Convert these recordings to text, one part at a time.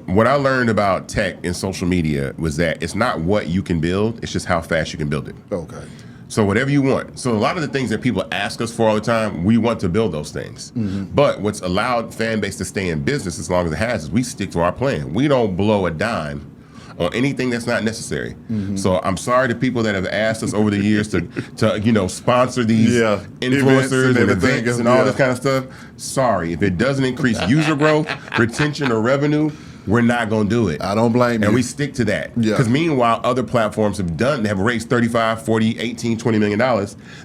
What I learned about tech and social media was that it's not what you can build, it's just how fast you can build it. Okay. So whatever you want. So a lot of the things that people ask us for all the time, we want to build those things. But what's allowed fan base to stay in business as long as it has is we stick to our plan. We don't blow a dime on anything that's not necessary. So I'm sorry to people that have asked us over the years to sponsor these influencers and events and all this kind of stuff. Sorry, if it doesn't increase user growth, retention, or revenue, we're not going to do it. I don't blame you. And we stick to that. Yeah. Because meanwhile, other platforms have raised 35, 40, 18, $20 million.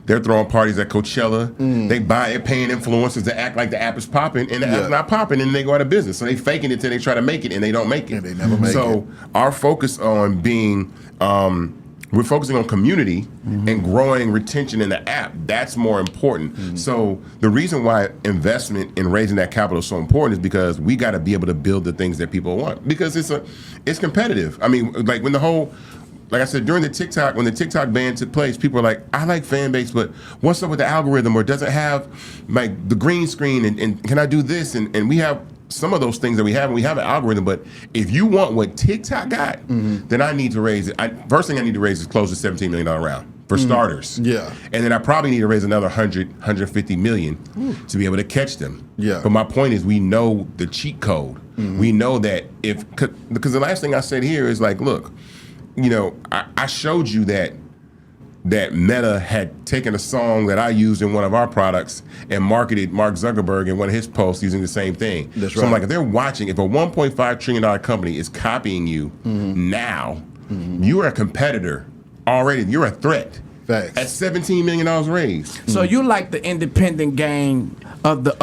They're throwing parties at Coachella. They're paying influencers to act like the app is popping, and the app's not popping, and they go out of business. So they faking it till they try to make it, and they don't make it. And they never make it. So our focus on being... we're focusing on community and growing retention in the app. That's more important. So the reason why investment in raising that capital is so important is because we got to be able to build the things that people want, because it's competitive. I mean, like like I said, when the TikTok ban took place, people were like, I like fan base, but what's up with the algorithm, or does it have like the green screen, and can I do this? And we have some of those things that we have, and we have an algorithm, but if you want what TikTok got, then I need to raise it. First thing I need to raise is close to $17 million round, for starters. Yeah. And then I probably need to raise another 150 million to be able to catch them. Yeah. But my point is, we know the cheat code. We know that because the last thing I said here is like, look, I showed you that Meta had taken a song that I used in one of our products and marketed Mark Zuckerberg in one of his posts using the same thing. That's so right. I'm like, if they're watching, if a $1.5 trillion company is copying you now, you are a competitor already. You're a threat. Facts. At $17 million raised. So you like the independent game of the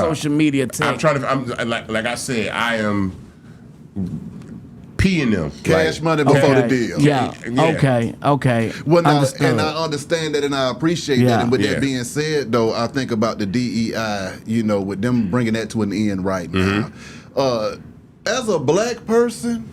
social media tech. Like I said, I am peeing them. Cash money before the deal. Yeah. Okay. Well, now, Understood. and I understand that, and I appreciate that. And with that being said, though, I think about the DEI, with them bringing that to an end right now. As a black person,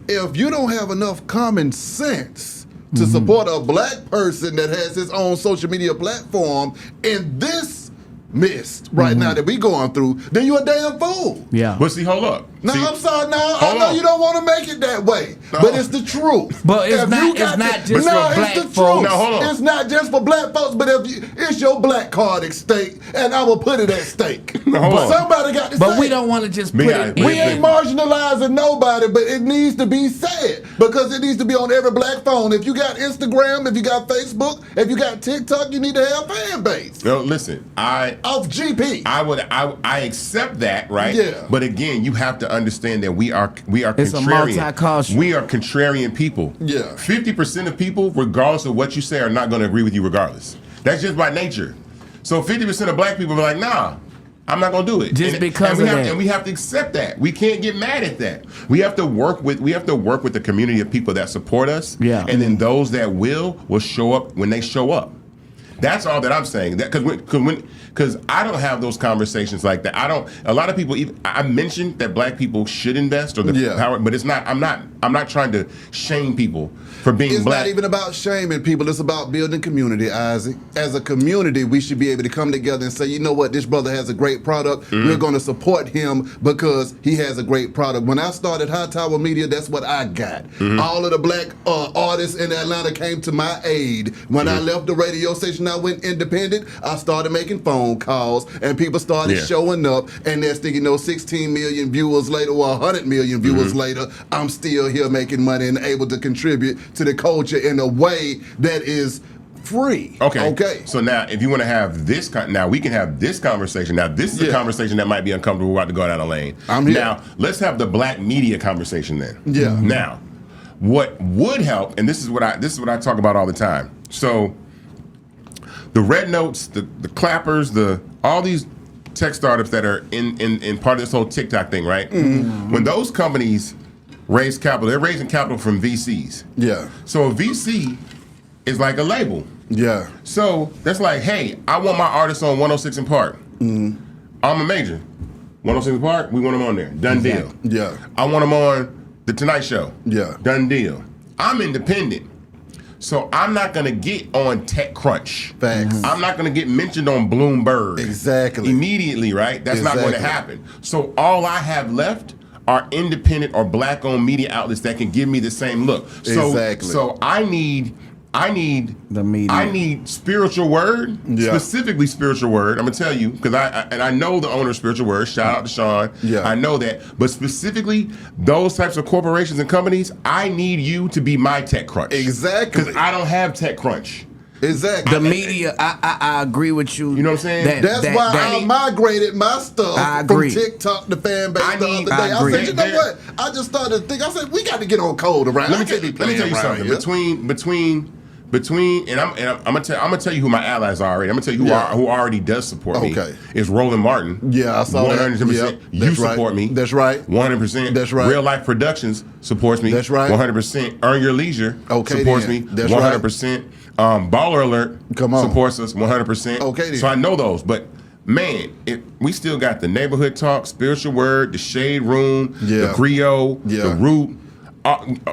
if you don't have enough common sense to support a black person that has his own social media platform in this mist right now that we going through, then you a damn fool. Yeah. But see, hold up. No, See, I'm sorry. No, I hold know on. you don't want to make it that way, but it's the truth. But it's If not- you it's got not to- just no, for it's black the folks. truth. No, hold on. It's not just for black folks, but it's your black card at stake, and I will put it at stake. hold on. Somebody got to say. But we don't want to just put it. We ain't marginalizing nobody, but it needs to be said because it needs to be on every black phone. If you got Instagram, if you got Facebook, if you got TikTok, you need to have fan base. No, listen. Off GP. I accept that, right? Yeah. But again, you have to understand that we are It's a contrarian. multicultural. We are contrarian people. Yeah. 50% of people, regardless of what you say, are not going to agree with you regardless. That's just by nature. So 50% of black people are like, nah, I'm not going to do it. Just because and of that. And we have to accept that. We can't get mad at that. We have to work with the community of people that support us. Yeah. And then those that will show up when they show up. That's all that I'm saying. That because I don't have those conversations like that. A lot of people. I mentioned that black people should invest or the power, but it's not. I'm not trying to shame people for being It's black. not even about shaming people. It's about building community, Isaac. As a community, we should be able to come together and say, you know what, this brother has a great product. We're going to support him because he has a great product. When I started High Tower Media, that's what I got. All of the black artists in Atlanta came to my aid. When I left the radio station, I went independent. I started making phone calls, and people started showing up. And next thing you know, 16 million viewers later, or 100 million viewers later, I'm still here making money and able to contribute to the culture in a way that is free. Okay. So now, if you want to have this, now we can have this conversation. Now, this is a conversation that might be uncomfortable. We're about to go down a lane. I'm here. Now, let's have the black media conversation then. Yeah. Now, what would help, and this is what I talk about all the time. So, the Red Notes, the Clappers, all these tech startups that are in part of this whole TikTok thing, right? When those companies raise capital, they're raising capital from VCs. Yeah. So a VC is like a label. Yeah. So that's like, hey, I want my artists on 106 in Park. I'm a major. 106 in Park, we want them on there. Done deal. Yeah. I want them on The Tonight Show. Yeah. Done deal. I'm independent. So I'm not gonna get on TechCrunch. Facts. I'm not gonna get mentioned on Bloomberg. Exactly. Immediately, right? That's not going to Exactly. happen. So all I have left are independent or black-owned media outlets that can give me the same look. So, Exactly. So I need The media. I need Spiritual Word, Yeah. specifically Spiritual Word. I'm gonna tell you because I know the owner of Spiritual Word. Shout out to Sean. Yeah. I know that, but specifically those types of corporations and companies, I need you to be my TechCrunch. Exactly. Because I don't have TechCrunch. Exactly. The media, I agree with you. You know what I'm saying? That's why I migrated my stuff I from agree. TikTok to fan base I the need- other day. I I, agree. said, you know There- what? I just started to think. I said, we got to get on code around. Let me I can't tell be you playing around something. here. Between and I'm gonna tell you who my allies are already. I'm gonna tell you who, Yeah. who already does support me. Okay. Is Roland Martin. Yeah, I saw that. 100%. Yep, You that's right. support me. That's right. 100%. That's right. Real Life Productions supports me. That's right. 100%. Earn Your Leisure Okay, supports then. me. That's 100%. Baller Alert Come on. supports us 100%. Okay, then. So I know those, but man, we still got the Neighborhood Talk, Spiritual Word, the Shade Room, Yeah. the Griot, Yeah. the Root.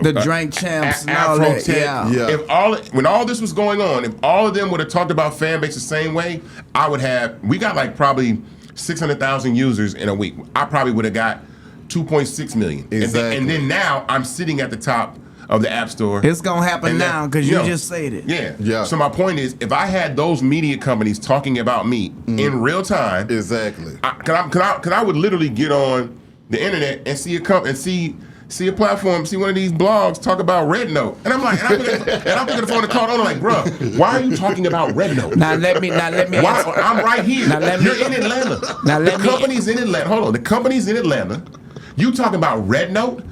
The Drink Champs and all Afro that, Tech. yeah. If when all this was going on, if all of them would have talked about fan base the same way, we got like probably 600,000 users in a week. I probably would have got 2.6 million. Exactly. And then now I'm sitting at the top of the App Store. It's gonna happen And that- now because you just said it. Yeah. Yeah. So my point is, if I had those media companies talking about me in real time, Exactly. Cause I would literally get on the internet and see see a platform, see one of these blogs talk about Red Note, and I'm like, and I'm picking the phone and call on like, bro, why are you talking about Red Note? Now let me. Why? I'm right here. Now let me- You're in Atlanta. Now let the me- company's in Atlanta. Hold on, the company's in Atlanta. You talking about Red Note?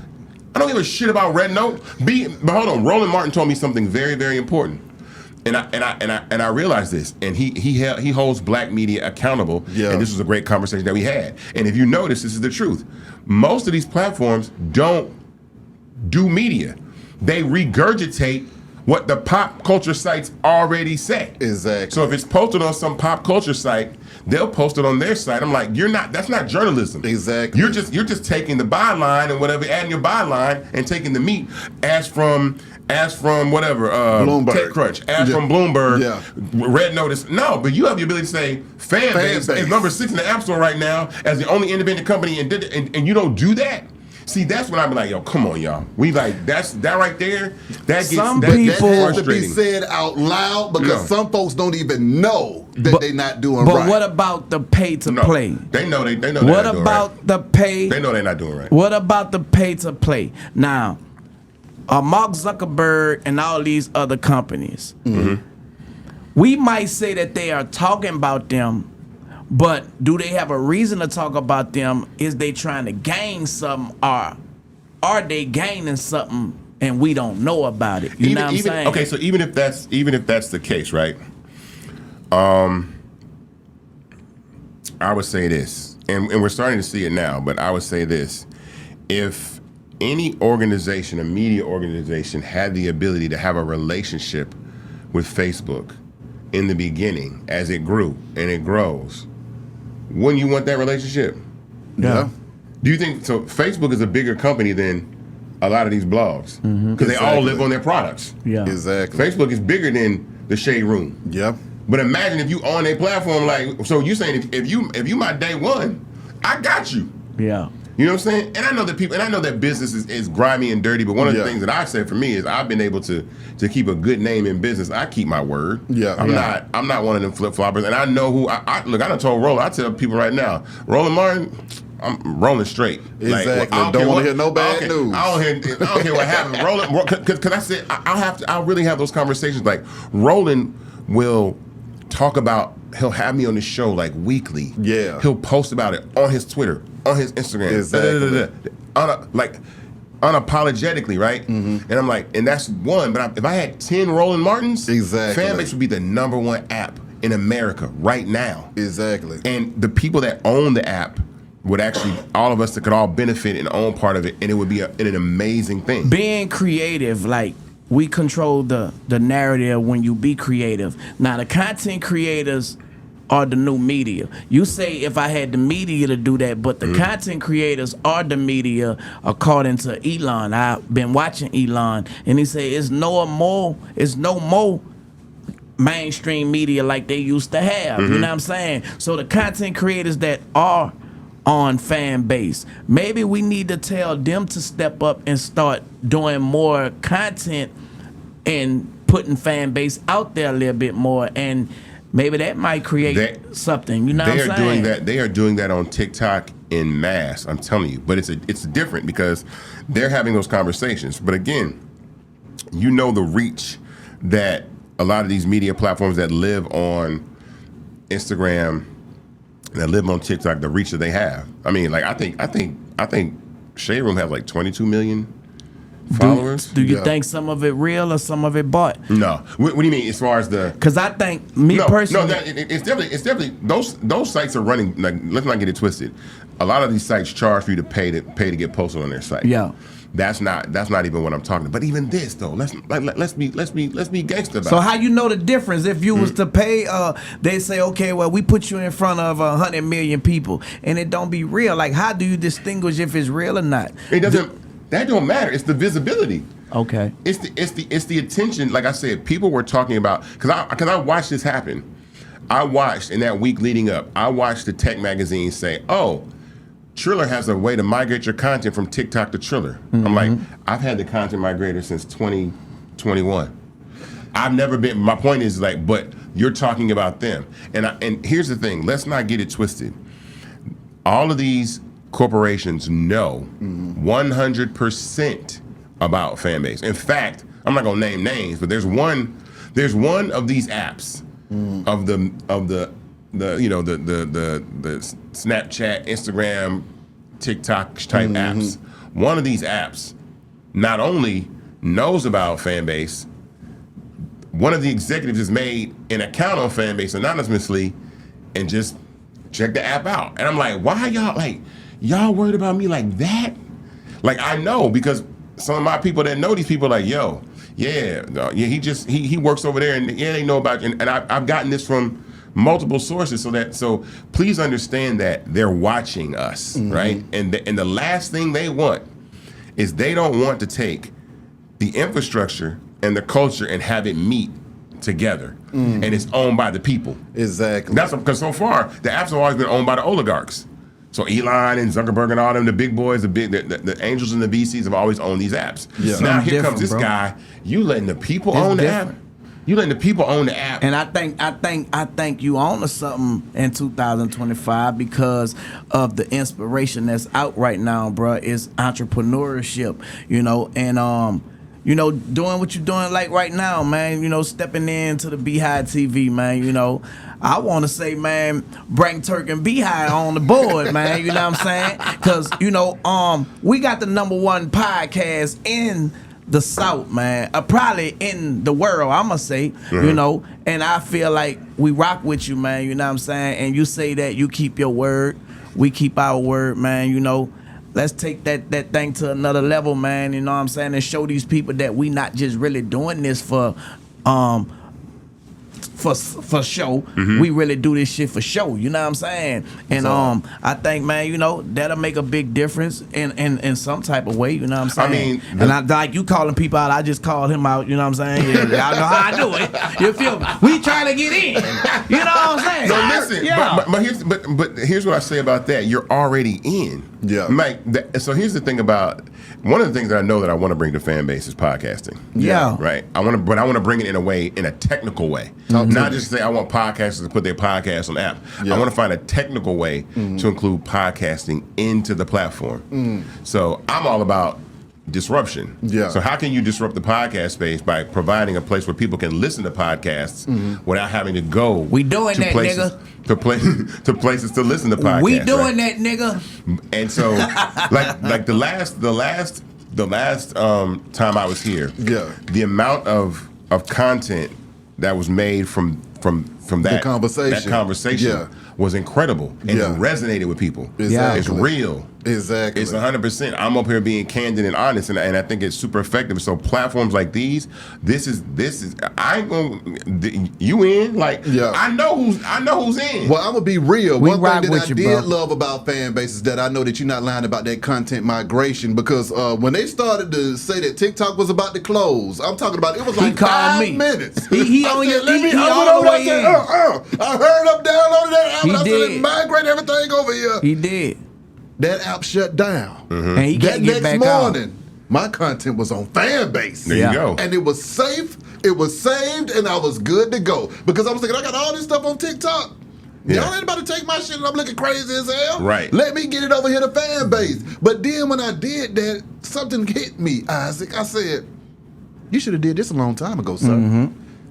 I don't give a shit about Red Note. But hold on, Roland Martin told me something very, very important. And I realized this, and he holds black media accountable. Yeah. And this was a great conversation that we had. And if you notice, this is the truth. Most of these platforms don't do media; they regurgitate what the pop culture sites already say. Exactly. So if it's posted on some pop culture site, they'll post it on their site. I'm like, that's not journalism. Exactly. You're just taking the byline and whatever, adding your byline and taking the meat as from whatever Bloomberg. TechCrunch, as Yeah. from Bloomberg, Yeah. Red Notice. No, but you have the ability to say fan base base. is number 6 in the App Store right now as the only independent company, and you don't do that. See, that's when I be like, yo, come on, y'all. We like that right there. That gets Some that people- That has to be frustrating. said out loud because No. some folks don't even know that they're not doing But right. what about the pay to No, play? they know they know. What they're not doing about right. the pay? They know they're not doing right. What about the pay to play? Now, Mark Zuckerberg and all these other companies, we might say that they are talking about them, but do they have a reason to talk about them? Is they trying to gain something, or are they gaining something and we don't know about it? You know what I'm saying? Okay, so even if that's the case, right? I would say this, and we're starting to see it now, but I would say this: if any organization, a media organization, had the ability to have a relationship with Facebook in the beginning, as it grew and it grows, wouldn't you want that relationship? Yeah. Do you think so? Facebook is a bigger company than a lot of these blogs because they all Exactly. live on their products. Yeah. Exactly. Facebook is bigger than the Shade Room. Yeah. But imagine if you on a platform like, so you saying if you my day one, I got you. Yeah. You know what I'm saying? And I know that business is grimy and dirty, but one of the Yeah. things that I've said for me is I've been able to keep a good name in business. I keep my word. Yeah. I'm not one of them flip floppers. And I know who I look, I done told Roland, I tell people right now, Roland Martin, I'm rolling straight. Exactly. I Don't care wanna what- hear no bad I don't care- news. I don't care what happens. Roland, because I said I'll really have those conversations. Like Roland will talk about, he'll have me on his show like weekly. Yeah. He'll post about it on his Twitter, on his Instagram. Exactly. Like unapologetically, right? And I'm like, and that's one. But if I had 10 Roland Martins, Exactly. Fanbase would be the #1 app in America right now. Exactly. And the people that own the app would actually, all of us that could all benefit and own part of it, and it would be an amazing thing. Being creative, like we control the narrative when you be creative. Now the content creators are the new media. You say if I had the media to do that, but the content creators are the media, according to Elon. I've been watching Elon, and he said it's no more mainstream media like they used to have. You know what I'm saying? So the content creators that are on fan base, maybe we need to tell them to step up and start doing more content and putting fan base out there a little bit more, and maybe that might create something. You know what I'm saying? Doing that. They are doing that on TikTok in mass. I'm telling you, but it's different because they're having those conversations. But again, you know the reach that a lot of these media platforms that live on Instagram, that live on TikTok, the reach that they have. I mean, like I think Shade Room has like 22 million followers. Do you think some of it real or some of it bought? No. What do you mean as far as the? Because I think personally, it's definitely those sites are running. Like, let's not get it twisted. A lot of these sites charge for you to pay to get posted on their site. Yeah. That's not even what I'm talking about. But even this though, let's be gangster about it. So how you know the difference? If you was to pay, they say, okay, well, we put you in front of 100 million people, and it don't be real. Like, how do you distinguish if it's real or not? It doesn't. That don't matter. It's the visibility. Okay. It's the attention. Like I said, people were talking about because I watched this happen. I watched in that week leading up. I watched the tech magazine say, "Oh, Triller has a way to migrate your content from TikTok to Triller." I'm like, I've had the content migrator since 2021. I've never been. My point is like, but you're talking about them. And here's the thing. Let's not get it twisted. All of these corporations know 100% about fan base. In fact, I'm not gonna name names, but there's one of these apps of the Snapchat, Instagram, TikTok type apps. One of these apps not only knows about fan base, one of the executives has made an account on fan base anonymously and just check the app out. And I'm like, why y'all worried about me like that? Like, I know because some of my people that know these people are like, yo, he works over there and they know about you. And I've gotten this from multiple sources so please understand that they're watching us, right? And the last thing they want is they don't want to take the infrastructure and the culture and have it meet together and it's owned by the people. Exactly. That's because so far the apps have always been owned by the oligarchs. So Elon and Zuckerberg and all them, the big boys, the angels and the VCs have always owned these apps. Yeah. Now here comes this guy. You letting the people own the app. You letting the people own the app. And I think you own something in 2025 because of the inspiration that's out right now, bro. Is entrepreneurship, and doing what you're doing like right now, man. Stepping into the Beehive TV, man. I want to say, man, bring Turk and Beehive on the board, man. You know what I'm saying? Because we got the #1 podcast in the South, man. Probably in the world, I'ma say. And I feel like we rock with you, man. You know what I'm saying? And you say that you keep your word, we keep our word, man. Let's take that thing to another level, man. You know what I'm saying? And show these people that we not just really doing this for show. We really do this shit for show. You know what I'm saying? And I think, man, that'll make a big difference in some type of way. You know what I'm saying? I mean, like you calling people out, I just called him out. You know what I'm saying? Yeah, I know how I do it. You feel me? We trying to get in. You know what I'm saying? No, listen. But here's what I say about that. You're already in. Yeah. So here's the thing about one of the things that I know that I want to bring to fan base is podcasting. Yeah. Right. I want to bring it in a technical way. Not just say I want podcasters to put their podcast on the app. Yeah. I want to find a technical way to include podcasting into the platform. So I'm all about disruption. Yeah. So how can you disrupt the podcast space by providing a place where people can listen to podcasts without having to go We doing to that, places, nigga. to places to listen to podcasts. We doing right? that, nigga. And so like the last time I was here, Yeah. the amount of content that was made from from that conversation. That conversation Yeah. was incredible, and Yeah. it resonated with people. Exactly. It's real. Exactly. It's 100%. I'm up here being candid and honest, and I think it's super effective. So platforms like these, this is. I ain't gonna. You in? Like, Yeah. I know who's in. Well, I'm gonna be real. We One rock thing that with I you, did bro. love about fan base is that I know that you're not lying about that content migration, because when they started to say that TikTok was about to close, I'm talking about it was He like called 5 me. minutes. He I on said, your- let he- me- he I went all the over there, way I said, in. I heard him downloaded that app. He and I did. said, migrate everything over here. He did. That app shut down. And he That can't get next back on. morning, my content was on fan base. There Yeah. you go. And it was safe, it was saved, and I was good to go. Because I was thinking, I got all this stuff on TikTok. Yeah. Y'all ain't about to take my shit and I'm looking crazy as hell. Right. Let me get it over here to fan base. But then when I did that, something hit me, Isaac. I said, you should have did this a long time ago, sir.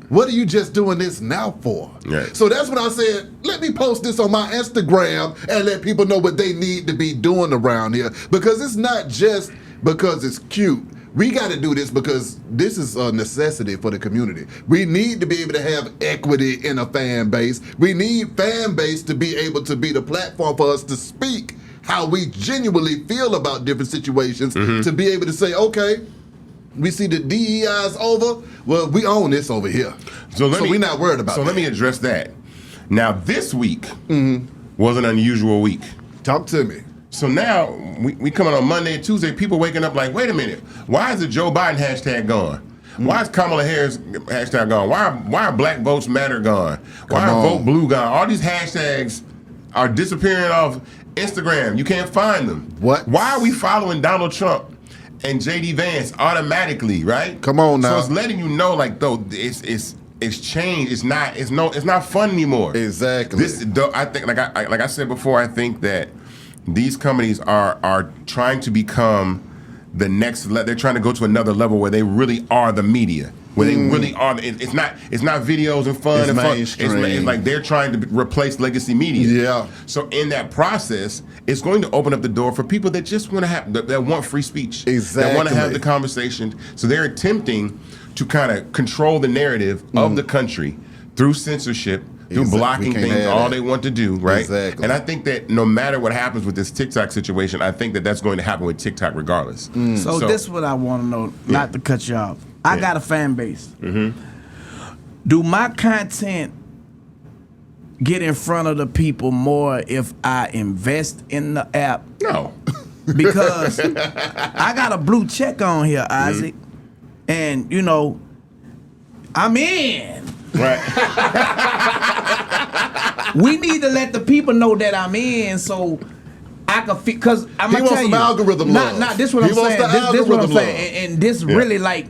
What are you just doing this now for? Right. So that's when I said, let me post this on my Instagram and let people know what they need to be doing around here. Because it's not just because it's cute. We got to do this because this is a necessity for the community. We need to be able to have equity in a fan base. We need fan base to be able to be the platform for us to speak how we genuinely feel about different situations, to be able to say, okay, we see the DEI is over. Well, we own this over here. So we're not worried about So that. let me address that. Now, this week was an unusual week. Talk to me. So now we coming on Monday and Tuesday, people waking up like, wait a minute, why is the Joe Biden hashtag gone? Why is Kamala Harris hashtag gone? Why are Black Votes Matter gone? Why Come are on. Vote Blue gone? All these hashtags are disappearing off Instagram. You can't find them. What? Why are we following Donald Trump and JD Vance automatically, right? Come on now. So it's letting you know, like, though, it's changed. It's not fun anymore. Exactly. I think, like I said before, I think that these companies are trying to become the next. They're trying to go to another level where they really are the media, where they really are. It's not videos and fun It's and fun. mainstream. It's like they're trying to replace legacy media. Yeah. So in that process, it's going to open up the door for people that just want to have that want free speech. That want to have Exactly. the conversation. So they're attempting to kind of control the narrative of the country through censorship, through Exactly. blocking We can't things, have all that. they want to do, right? Exactly. And I think that no matter what happens with this TikTok situation, I think that that's going to happen with TikTok regardless. So this is what I want to know, not to cut you off. I Yeah. got a fan base. Do my content get in front of the people more if I invest in the app? No. Because I got a blue check on here, Isaac, and you know, I'm in. Right. We need to let the people know that I'm in, so I can feel. Cause I'm He gonna wants tell some you, algorithm Nah, love. nah, this what He I'm wants saying. the This what I'm algorithm saying, love. and this really like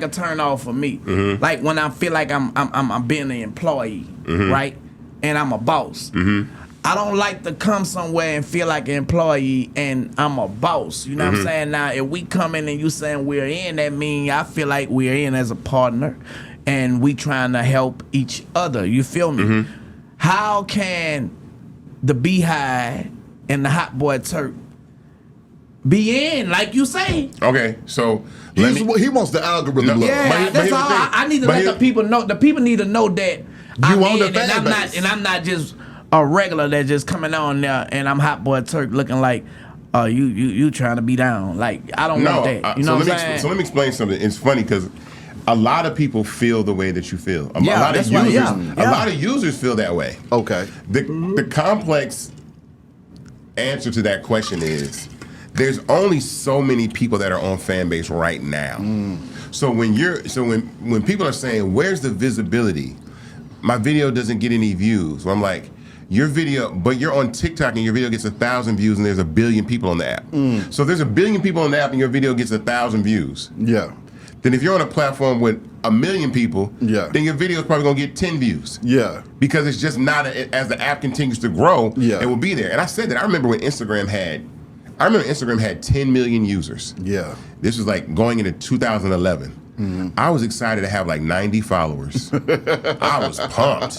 a turn off for me. Like when I feel like I'm being an employee, right, and I'm a boss. I don't like to come somewhere and feel like an employee and I'm a boss. You know what I'm saying? Now, if we come in and you saying we're in, that means I feel like we're in as a partner and we trying to help each other. You feel me? How can the Beehive and the Hot Boy Turk be in, like you say? Okay. So He wants the algorithm No. love. Yeah, But here's that's the all. thing. I need to But let here- the people know. The people need to know that I'm want the in, and fan I'm base. not, and I'm not just a regular that just coming on there, and I'm Hot Boy Turk looking like, you trying to be down. Like I don't want that. You know what I'm saying? So let me explain something. It's funny because a lot of people feel the way that you feel. A Yeah, lot of that's right, users, yeah. a lot of users feel that way. Okay. The complex answer to that question is there's only so many people that are on fan base right now. So when people are saying where's the visibility, my video doesn't get any views. Well, I'm like, your video, but you're on TikTok and your video gets 1,000 views and there's 1 billion people on the app. So there's 1 billion people on the app and your video gets 1,000 views. Yeah. Then if you're on a platform with 1 million people, Yeah. then your video is probably gonna get 10 views. Yeah. Because it's just not, as the app continues to grow, Yeah. it will be there. And I said that, I remember Instagram had 10 million users. Yeah. This was like going into 2011. I was excited to have like 90 followers. I was pumped.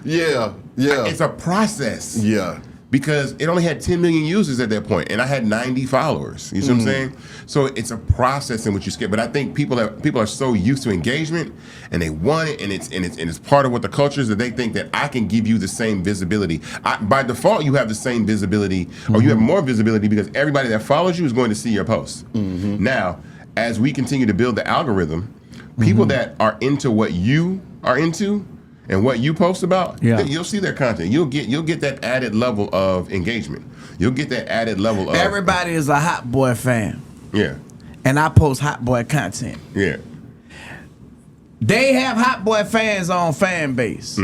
Yeah. Yeah. It's a process. Yeah. because it only had 10 million users at that point, and I had 90 followers. You see what I'm saying? So it's a process in which you scale. But I think people are so used to engagement, and they want it, and it's part of what the culture is, that they think that I can give you the same visibility. By default, you have the same visibility, or you have more visibility, because everybody that follows you is going to see your posts. Now, as we continue to build the algorithm, people that are into what you are into and what you post about, you'll see their content. You'll get that added level of engagement. You'll get that added level of Everybody is a Hot Boy fan. Yeah. And I post Hot Boy content. Yeah. They have Hot Boy fans on fan base.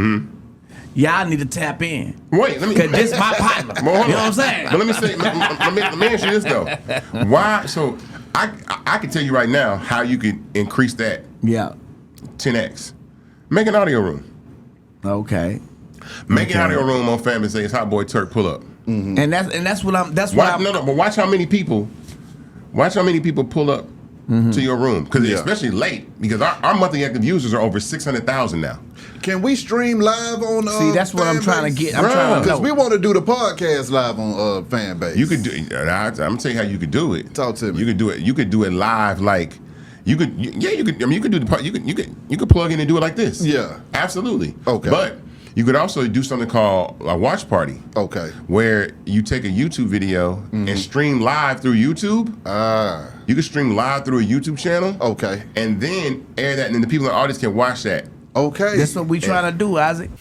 Y'all need to tap in. Wait, let me. Cause this my partner. Well, hold You know on. what I'm saying? But let me say, let me ask you this though. Why? So I can tell you right now how you could increase that Yeah. 10x. Make an audio room. Okay. Make an audio room on Family Say it's Hot Boy Turk pull up. And that's what I'm. That's what Watch, I'm. no, but watch how many people pull up to your room, because especially late, because our monthly active users are over 600,000 now. Can we stream live on? See, that's what I'm trying to get. I'm trying to because know. we want to do the podcast live on fan base. You could do. I'm gonna tell you how you could do it. Talk to me. You could do it. You could do it live, like you could. Yeah, you could. I mean, you could do the part. You could plug in and do it like this. Yeah. Absolutely. Okay. But you could also do something called a watch party. Okay. Where you take a YouTube video and stream live through YouTube. You can stream live through a YouTube channel. Okay. And then air that, and then the people in the audience can watch that. Okay. That's what we trying to do, Isaac.